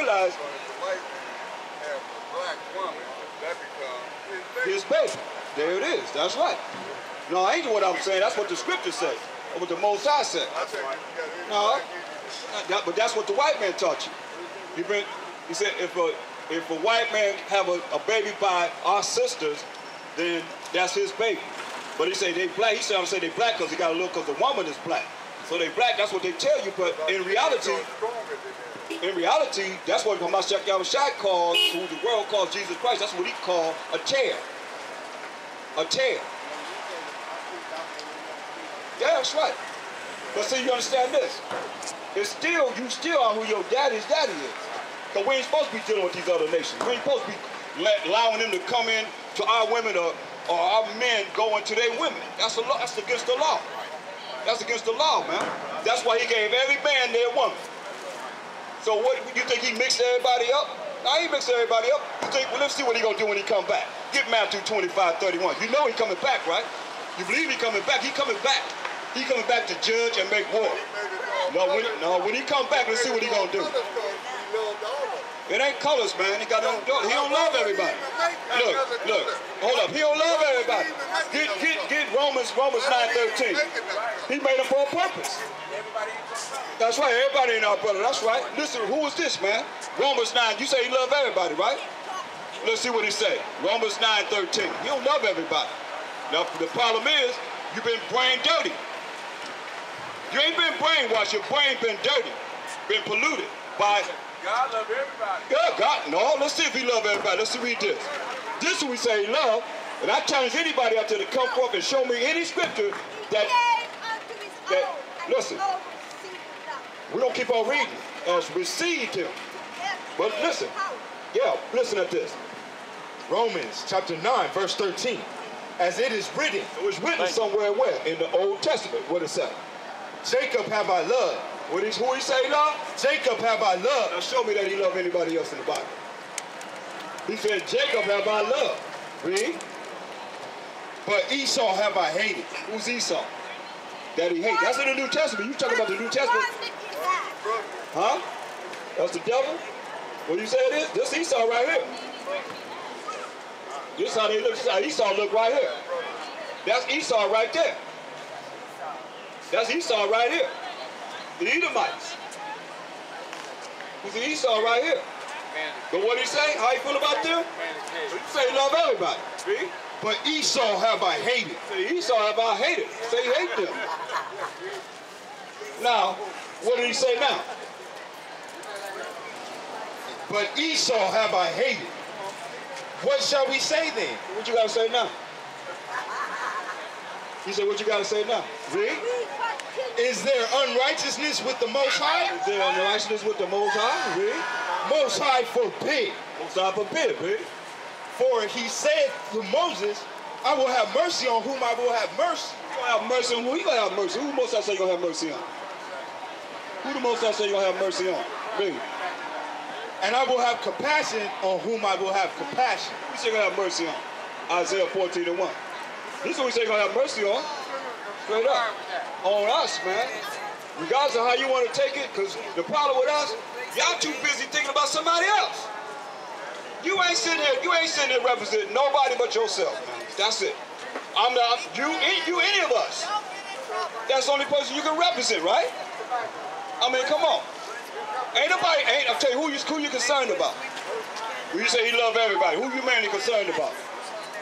realize So if the white man have a black woman, that becomes his baby. There it is. That's right. No, I ain't what I'm saying. That's what the scripture says. Or what the Most High said. No, but that's what the white man taught you. He said if a white man have a baby by our sisters, then that's his baby. But he said they black. He said I'm saying they black because he got to look because the woman is black. So they black. That's what they tell you. But in reality, that's what Hamashiach Yahushua calls, who the world calls Jesus Christ. That's what he called a tear. A tear. Yeah, that's right. But see, you understand this? It's still, you still are who your daddy's daddy is. Because we ain't supposed to be dealing with these other nations. We ain't supposed to be allowing them to come in to our women or our men going to their women. That's against the law. That's against the law, man. That's why he gave every man their woman. So what, you think he mixed everybody up? No, he mixed everybody up. You think, well, let's see what he gonna do when he come back. Get Matthew 25:31. You know he coming back, right? You believe he coming back? He coming back. He coming back to judge and make war. No, when he come back, let's see what he gonna do. It ain't colors, man. He don't love everybody. Look, hold up. He don't love everybody. Get Romans 9:13. He made them for a purpose. That's right. Everybody ain't our brother. That's right. Listen, who is this, man? Romans 9. You say he love everybody, right? Let's see what he say. Romans 9:13. He don't love everybody. Now the problem is you've been brain dirty. You ain't been brainwashed. Your brain been dirty, been polluted by. God love everybody. Yeah, God. No, let's see if he love everybody. Let's read this. This is what we say he love. And I challenge anybody out there to come forth and show me any scripture that listen, we don't keep on reading as received him. But listen, listen at this. Romans chapter 9, verse 13. As it is written. It was written somewhere where? In the Old Testament. What it say? Jacob have I loved. Who he say love? Jacob have I loved. Now show me that he loved anybody else in the Bible. He said, Jacob have I loved. Read. But Esau have I hated. Who's Esau? That he hates. That's in the New Testament. You talking about the New Testament? Huh? That's the devil? What you say it is? This Esau right here. This how they look. This how Esau look right here. That's Esau right there. That's Esau right here. The Edomites. He's an Esau right here. But what he say? How you feel about them? So you say he love everybody. See? But Esau have I hated. Say Esau have I hated. Say he hate them. Now, what did he say now? But Esau have I hated. What shall we say then? What you got to say now? He said, what you got to say now? Read. Is there unrighteousness with the Most High? Is there unrighteousness with the Most High? Read. Most High forbid. Most High forbid, read. For he said to Moses, I will have mercy on whom I will have mercy. You gonna have mercy on who? You gonna have mercy. Who the Most High say you gonna have mercy on? Who the Most High say you gonna have mercy on? Read. And I will have compassion on whom I will have compassion. Who say you gonna have mercy on? Isaiah 14:1. This is what we say you gonna have mercy on. Straight up. On us, man. Regardless of how you want to take it, because the problem with us, y'all too busy thinking about somebody else. You ain't sitting there representing nobody but yourself, man. That's it. I'm not, you any of us. That's the only person you can represent, right? I mean, come on. I'll tell you, who you concerned about? When you say he love everybody, who you mainly concerned about?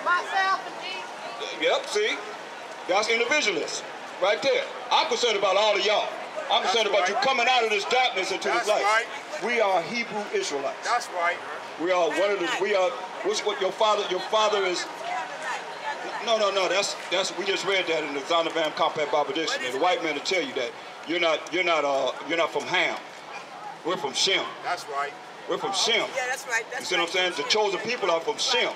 Myself and Jesus. Yep, see? That's individualists. Right there. I'm concerned about all of y'all. I'm concerned about you coming out of this darkness into this light. Right. We are Hebrew Israelites. That's right. We are one of the, what's what your father is. No, that's we just read that in the Zondervan Compact Bible Dictionary. The white man will tell you that you're not from Ham. We're from Shem. That's right. We're from Shem. Yeah, that's right. You see what I'm saying? The chosen people are from Shem.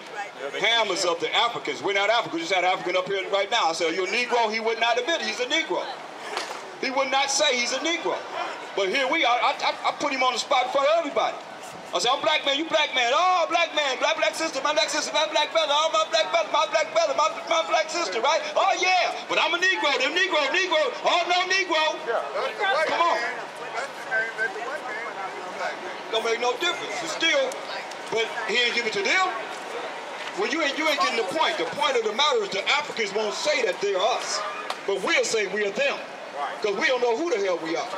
Ham is of the Africans. We're not Africans. We just had an African up here right now. I said, are you a Negro? He would not admit he's a Negro. He would not say he's a Negro. But here we are. I put him on the spot in front of everybody. I said, I'm black man, you black man. Oh, black man, black sister, my black sister, my black brother. Oh, my black brother, my black sister, right? Oh, yeah. But I'm a Negro. Them Negro. Oh, no Negro. Yeah, that's the white Come on. man. That's the name that the white man is a black man. Don't make no difference. It's still, but he ain't give it to them. Well, you ain't getting the point. The point of the matter is the Africans won't say that they're us, but we'll say we're them, because we don't know who the hell we are.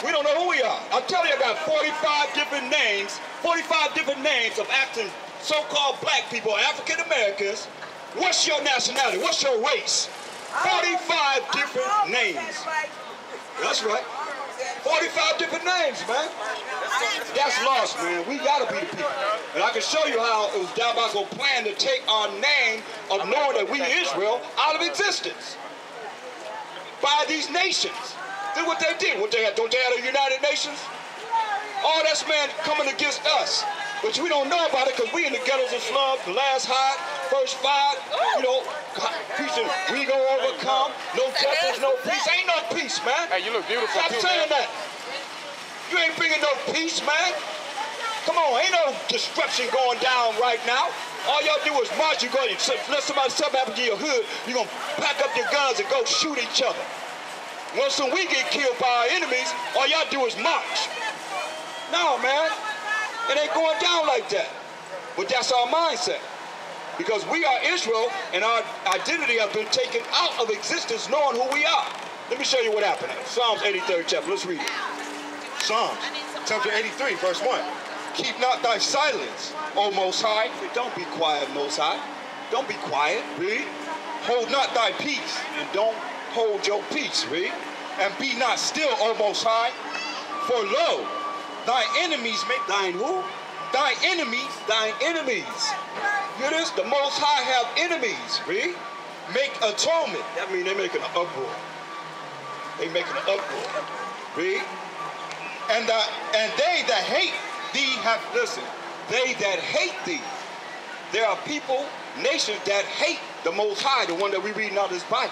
We don't know who we are. I'll tell you, I got 45 different names of acting so-called black people, African Americans. What's your nationality? What's your race? 45 different names. That's right. 45 different names, man. That's lost, man. We gotta be the people. And I can show you how it was diabolical plan to take our name of knowing that we Israel out of existence by these nations. This is what they did. What they had? Don't they have a United Nations? All that's man coming against us. But we don't know about it because we in the ghettos and slums, the last hide, first fight, you know, preaching, we gonna overcome, no justice, no peace. Ain't no peace, man. Hey, you look beautiful. Stop saying that. You ain't bringing no peace, man. Come on, ain't no destruction going down right now. All y'all do is march. You go, let somebody something happen to your hood, you're gonna pack up your guns and go shoot each other. Once we get killed by our enemies, all y'all do is march. No, man. It ain't going down like that. But that's our mindset. Because we are Israel, and our identity has been taken out of existence knowing who we are. Let me show you what happened. Psalms 83rd chapter. Let's read it. Psalms chapter 83, verse 1. Keep not thy silence, O Most High. Don't be quiet, Most High. Don't be quiet. Read. Hold not thy peace. And don't hold your peace. Read. And be not still, O Most High. For lo, thy enemies make thine who? Thy enemies. Thine enemies. Hear this? The Most High have enemies. Read. Make atonement. That means they're making an uproar. They making an uproar. Read. And they that hate thee have, listen, they that hate thee. There are people, nations that hate the Most High, the one that we reading out of this Bible.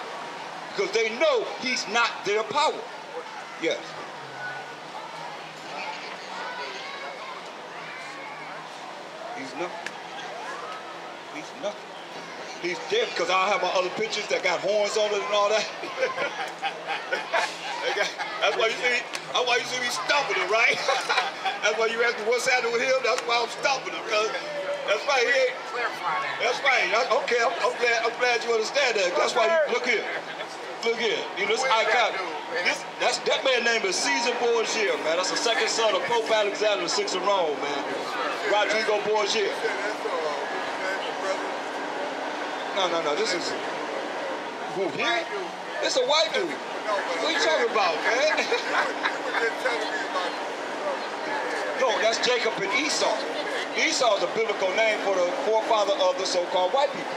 Because they know he's not their power. Yes. He's nothing. He's nothing. He's dead because I have my other pictures that got horns on it and all that. That's why you see me stomping him, right? That's why you ask me what's happening with him. That's why I'm stomping him. That's right. He ain't. That's right. Okay. I'm glad you understand that. That's why you look here. Look here. You know this icon. That man's name is Caesar Borgia, man. That's the second son of Pope Alexander VI of Rome, man. Rodrigo Borgia. No. This is who here? It's a white dude. What are you talking about, man? No, that's Jacob and Esau. Esau is a biblical name for the forefather of the so-called white people.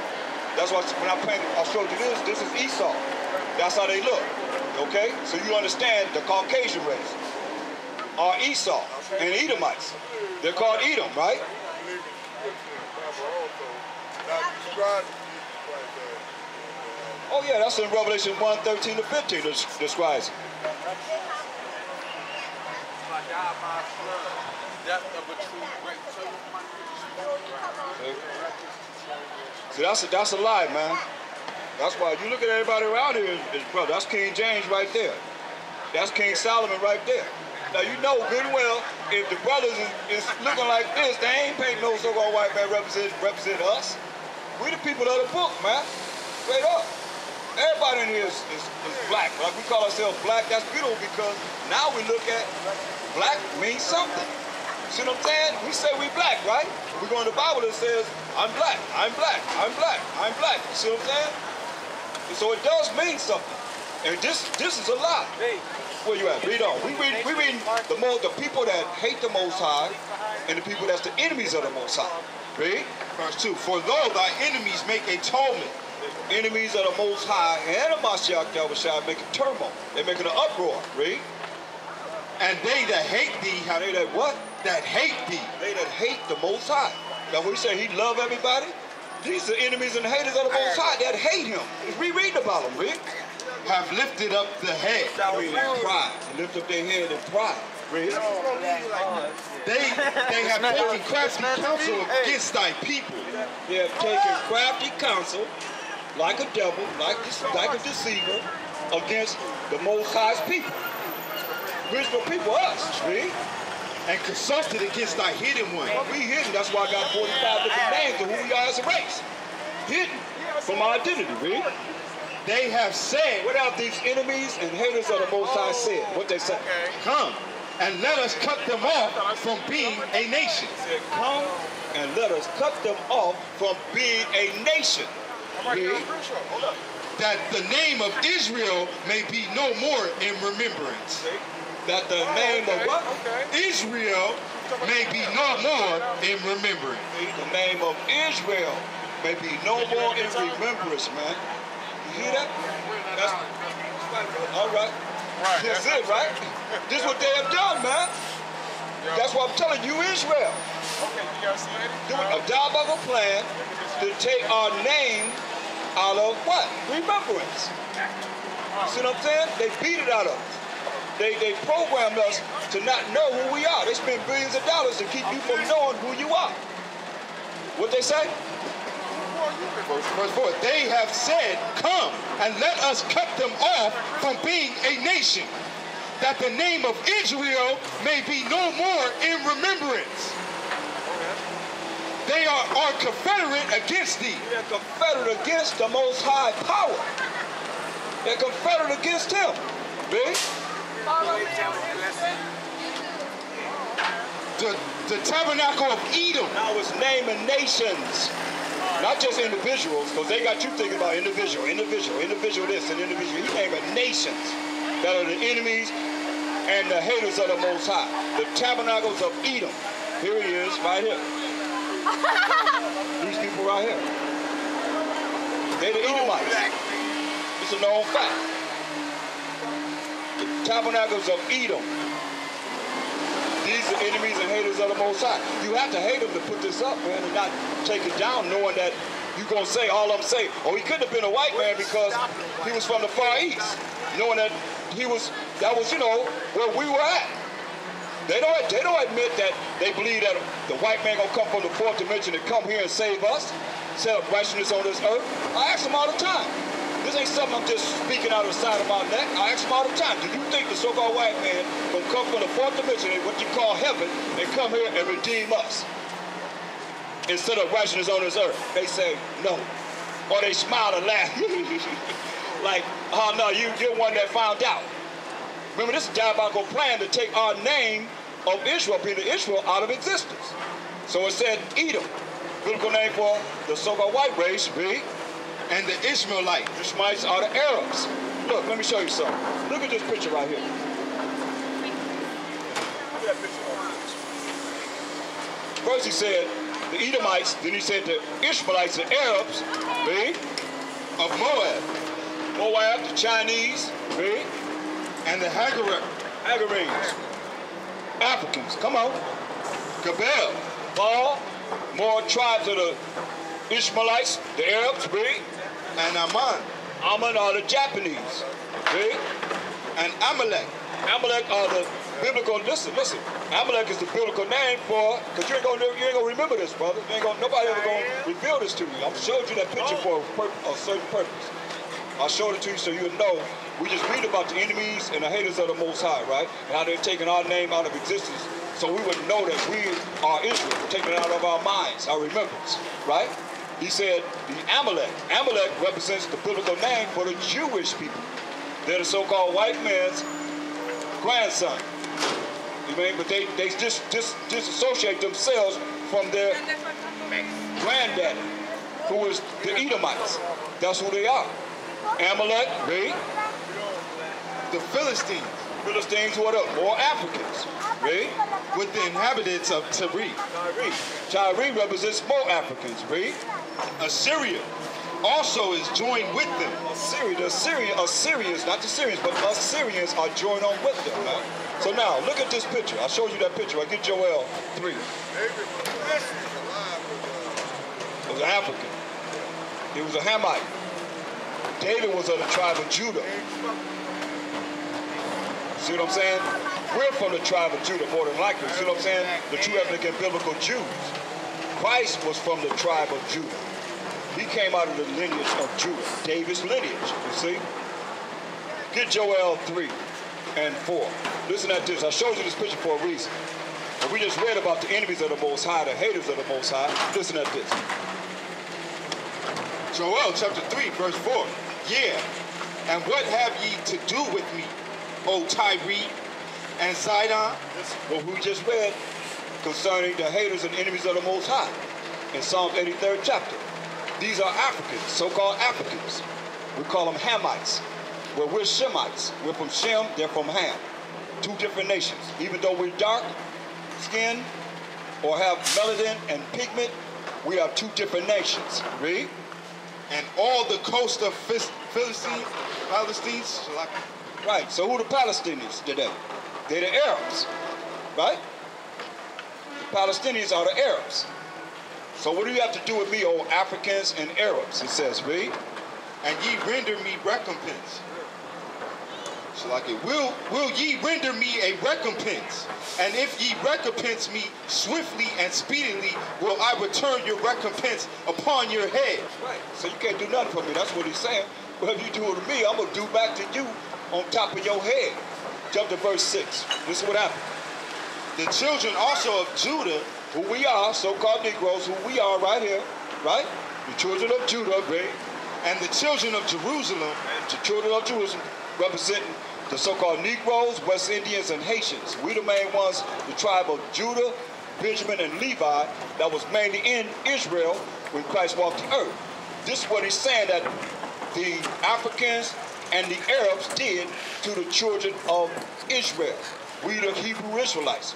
That's why when I showed you this is Esau. That's how they look. Okay? So you understand the Caucasian race are Esau and Edomites. They're called Edom, right? Oh yeah, that's in Revelation 1:13 to 15 describes it. See, that's a lie, man. That's why you look at everybody around here, brother, that's King James right there. That's King Solomon right there. Now you know good and well, if the brothers is looking like this, they ain't painting no so-called white man represent us. We the people of the book, man. Straight up. Everybody in here is black. Like we call ourselves black, that's beautiful because now we look at black means something. See what I'm saying? We say we black, right? We go in the Bible that says, I'm black, I'm black, I'm black, I'm black. You see what I'm saying? And so it does mean something. And this is a lie. Where you at? Read on. We read the people that hate the Most High and the people that's the enemies of the Most High. Read. Verse 2. For though thy enemies make a tumult, enemies of the Most High and the Mashiach Yahushua making turmoil. They're making an uproar. Read. And they that hate thee, how they that what? That hate thee. They that hate the Most High. Now when we say he love everybody, these are enemies and haters of the Most High that hate him. We read about them, Rick. Have lifted up the head. Read in pride. They lift up their head in pride. Read. They have taken crafty counsel against thy people. They have taken crafty counsel like a devil, like a deceiver, against the Most High's people. Which for people, us, read. and consulted against thy hidden one. We hidden. That's why I got 45 different names of who we are as a race. Hidden from our identity, read. They have said, What have these enemies and haters of the Most High said? What they said? come, and let us cut them off from being a nation. Said, come and let us cut them off from being a nation. Read. That the name of Israel may be no more in remembrance. That the name of what? Israel may be no more in remembrance. The name of Israel may be no more in remembrance, man. You hear that? That's, all right. That's it, right? This is what they have done, man. That's what I'm telling you, Israel. Doing a diabolical plan to take our name out of what? Remembrance. See what I'm saying? They beat it out of us. They programmed us to not know who we are. They spend billions of dollars to keep you from knowing who you are. What they say? Verse 4, they have said, come and let us cut them off from being a nation, that the name of Israel may be no more in remembrance. They are confederate against thee. They're confederate against the Most High power. They're confederate against him. Big? The tabernacle of Edom. Now it's naming nations. Not just individuals, because they got you thinking about individual this and individual. He's naming nations that are the enemies and the haters of the Most High. The tabernacles of Edom. Here he is, right here. These people right here. They're the Edomites. It's a known fact. The tabernacles of Edom. These are enemies and haters of the Most High. You have to hate them to put this up, man, and not take it down, knowing that you're going to say all I'm saying. Oh, he couldn't have been a white man because he was from the Far East, knowing that that was, you know, where we were at. They don't admit that they believe that the white man going to come from the fourth dimension and come here and save us, set up righteousness on this earth. I ask them all the time. This ain't something I'm just speaking out of the side of my neck. I ask them all the time, do you think the so-called white man will come from the fourth dimension, what you call heaven, and come here and redeem us instead of righteousness on this earth? They say no. Or they smile and laugh. Like, oh no, you're one that found out. Remember, this is a diabolical plan to take our name of Israel, being the Israel, out of existence. So it said Edom, biblical name for the so-called white race, read. And the Ishmaelites. The Ishmaelites are the Arabs. Look, let me show you something. Look at this picture right here. Look at that picture right here. First he said the Edomites, then he said the Ishmaelites, the Arabs, read, of Moab. Moab, the Chinese, read, and the Hagarenes, Africans, come on. Gabel, All more tribes of the Ishmaelites, the Arabs, read, and Ammon. Ammon are the Japanese, read, and Amalek. Amalek are the biblical, listen, Amalek is the biblical name for, because you ain't gonna remember this, brother. Nobody ever gonna reveal this to you. I've showed you that picture for a certain purpose. I showed it to you so you would know. We just read about the enemies and the haters of the Most High, right? And how they're taking our name out of existence. So we would know that we are Israel. We're taking it out of our minds, our remembrance, right? He said the Amalek. Amalek represents the biblical name for the Jewish people. They're the so-called white man's grandson. You mean? But they just disassociate themselves from their granddaddy, who is the Edomites. That's who they are. Amalek, read. The Philistines. Philistines, what up? More Africans, read. With the inhabitants of Tyre. Tyre represents more Africans, read. Assyria also is joined with them. Assyrians, not the Syrians, but Assyrians are joined on with them, man. So now, look at this picture. I showed you that picture. I get Joel 3. It was an African. He was a Hamite. David was of the tribe of Judah. See what I'm saying? We're from the tribe of Judah, more than likely. See what I'm saying? The true ethnic and biblical Jews. Christ was from the tribe of Judah. He came out of the lineage of Judah, David's lineage, you see? Get Joel 3 and 4. Listen at this. I showed you this picture for a reason. we just read about the enemies of the Most High, the haters of the Most High. Listen at this. Joel chapter 3, verse 4. Yeah, and what have ye to do with me, O Tyre and Zidon? This is what we just read concerning the haters and enemies of the Most High in Psalms 83rd chapter. These are Africans, so-called Africans. We call them Hamites. Well, we're Shemites. We're from Shem, they're from Ham. Two different nations. Even though we're dark skin or have melanin and pigment, we are two different nations. Read. And all the coast of Palestine, Right, so who the Palestinians today? They're the Arabs, right? The Palestinians are the Arabs. So what do you have to do with me, O Africans and Arabs? It says, read. And ye render me recompense. Will ye render me a recompense? And if ye recompense me swiftly and speedily, will I return your recompense upon your head. Right. So you can't do nothing for me. That's what he's saying. Whatever you do to me, I'm going to do back to you on top of your head. Jump to verse 6. This is what happened. The children also of Judah, who we are, so-called Negroes, who we are right here, right? The children of Judah, right? And the children of Jerusalem, and the children of Jerusalem, representing the so-called Negroes, West Indians, and Haitians. We the main ones, the tribe of Judah, Benjamin, and Levi, that was mainly in Israel when Christ walked the earth. This is what he's saying that the Africans and the Arabs did to the children of Israel. We the Hebrew Israelites,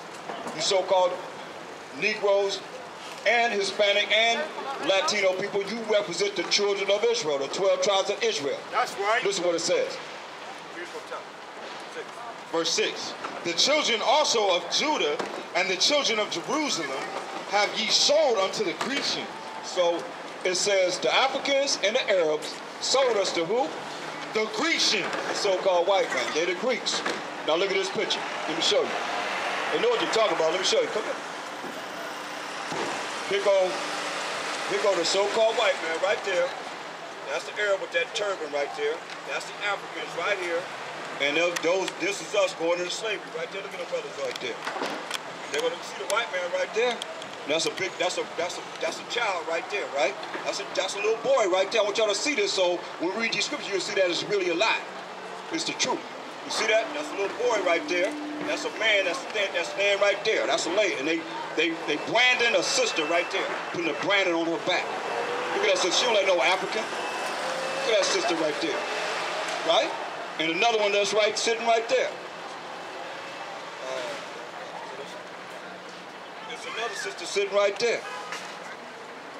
the so-called Negroes and Hispanic and Latino people, you represent the children of Israel, the 12 tribes of Israel. That's right. Listen what it says. Verse 6. The children also of Judah and the children of Jerusalem have ye sold unto the Grecians. So it says the Africans and the Arabs sold us to who? The Grecians. The so-called white man. They're the Greeks. Now look at this picture. Let me show you. They know what you're talking about. Let me show you. Come here. Here go the so-called white man right there. That's the Arab with that turban right there. That's the Africans right here. And this is us going into slavery right there. Look at the brothers right there. They're gonna see the white man right there. That's a child right there, right? That's a little boy right there. I want y'all to see this, so when we read these scriptures, you'll see that it's really a lie. It's the truth. You see that? That's a little boy right there. That's a man that's standing right there. That's a lady. And they branding a sister right there, putting a branding on her back. Look at that sister. She don't like no African. Look at that sister right there. Right? And another one that's right, sitting right there. There's another sister sitting right there.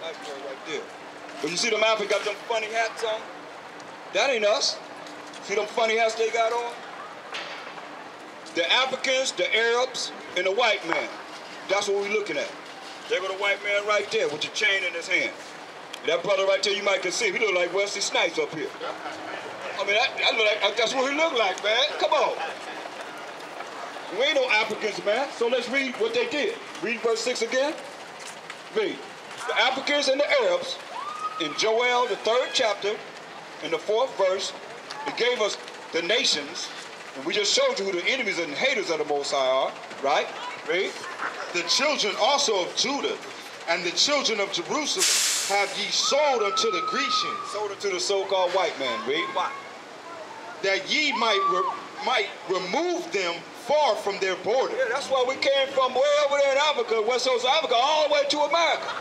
That girl right there. But you see them Africans got them funny hats on? That ain't us. See them funny hats they got on? The Africans, the Arabs, and the white man. That's what we're looking at. There go the white man right there with the chain in his hand. That brother right there, you might can see, he look like Wesley Snipes up here. I mean, that's what he look like, man. Come on. We ain't no Africans, man. So let's read what they did. Read verse 6 again. Read. The Africans and the Arabs, in Joel, the 3rd chapter, in the 4th verse, it gave us the nations, and we just showed you who the enemies and haters of the Most High are, right? Read. The children also of Judah and the children of Jerusalem have ye sold unto the Grecians. Sold unto the so-called white man. Read. Why? That ye might remove them far from their border. Yeah, that's why we came from way over there in Africa, West Coast Africa, all the way to America.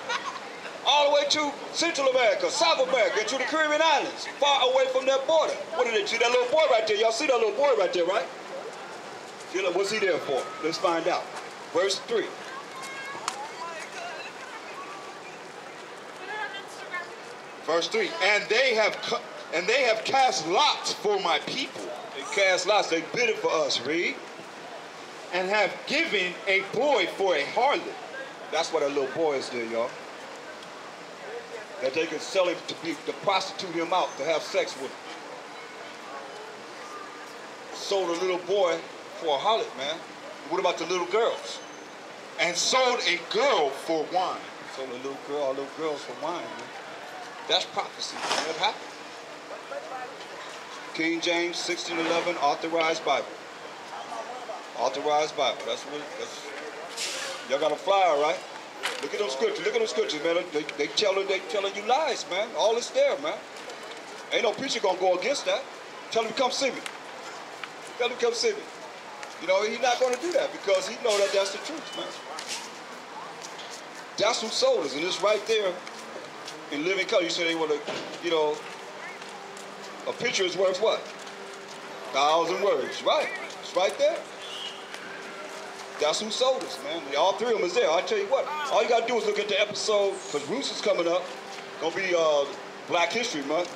All the way to Central America, South America, to the Caribbean Islands, far away from their border. What did they see? That little boy right there. Y'all see that little boy right there, right? What's he there for? Let's find out. Verse 3. Verse 3. And they have cast lots for my people. They cast lots. They bid it for us. Read. And have given a boy for a harlot. That's what a little boy is there, y'all. That they can sell him to prostitute him out, to have sex with him. Sold a little boy for a harlot, man. What about the little girls? And sold a girl for wine. Sold a little girl, all little girls for wine, man. That's prophecy, man. It happened. King James 1611, authorized Bible. Authorized Bible. That's Y'all got a flyer, right? Look at them scriptures. Look at them scriptures, man. They telling you lies, man. All is there, man. Ain't no preacher gonna go against that. Tell him to come see me. Tell him to come see me. You know, he's not gonna do that because he know that that's the truth, man. That's who sold us, and it's right there in living color. You say they want to, you know, a picture is worth what? 1,000 words, right? It's right there. That's who sold us, man. All three of them is there. I tell you what, all you gotta do is look at the episode, because Roots is coming up. Gonna be Black History Month.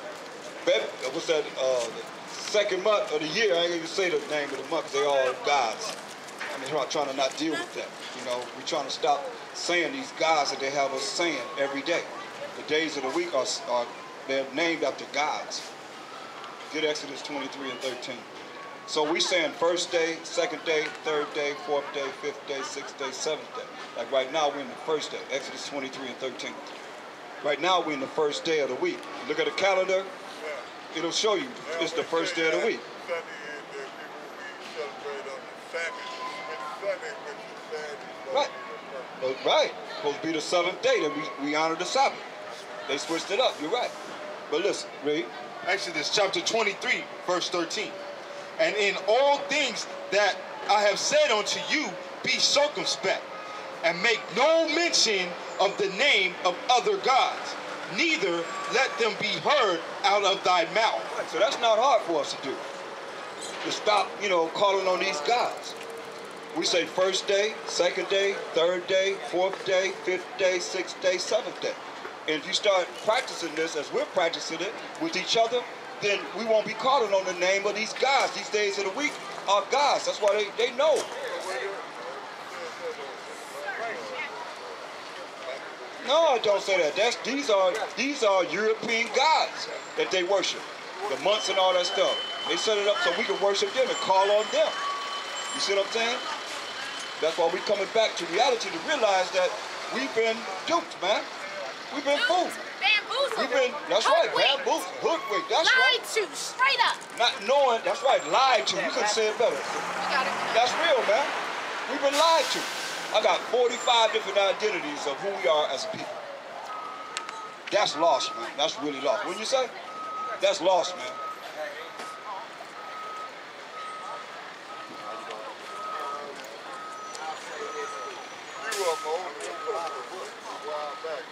What's that? The second month of the year. I ain't even say the name of the month because they all gods. I'm trying to not deal with that. You know, we're trying to stop saying these gods that they have us saying every day. The days of the week are they're named after gods. Get Exodus 23 and 13. So we saying first day, second day, third day, fourth day, fifth day, sixth day, seventh day. Like right now we're in the first day, Exodus 23 and 13. Right now we're in the first day of the week. Look at the calendar, it'll show you it's the first day of the week. Sunday is that people celebrate on the Sabbath. Right. Right. Supposed to be the seventh day that we honor the Sabbath. They switched it up, you're right. But listen, read. Exodus chapter 23, verse 13. And in all things that I have said unto you, be circumspect, and make no mention of the name of other gods, neither let them be heard out of thy mouth. Right, so that's not hard for us to do. To stop, you know, calling on these gods. We say first day, second day, third day, fourth day, fifth day, sixth day, seventh day. And if you start practicing this as we're practicing it with each other, then we won't be calling on the name of these gods. These days of the week are gods. That's why they know. No, I don't say that. These are European gods that they worship. The months and all that stuff. They set it up so we can worship them and call on them. You see what I'm saying? That's why we're coming back to reality to realize that we've been duped, man. We've been fooled. Bamboozled. That's right, bamboozled, hoodwinked, that's right. Lied to, straight up. Not knowing, that's right, lied to. You couldn't say it better. That's real, man. We've been lied to. I got 45 different identities of who we are as a people. That's lost, man. That's really lost. Wouldn't you say? That's lost, man. You up, Mo? A while back.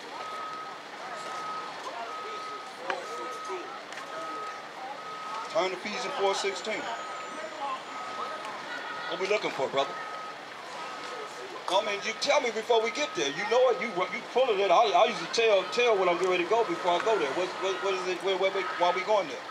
Turn to Ephesians 4:16. What we looking for, brother? I mean, you tell me before we get there. You know it. You pulling it. I usually tell when I'm getting ready to go before I go there. What is it? Why are we going there?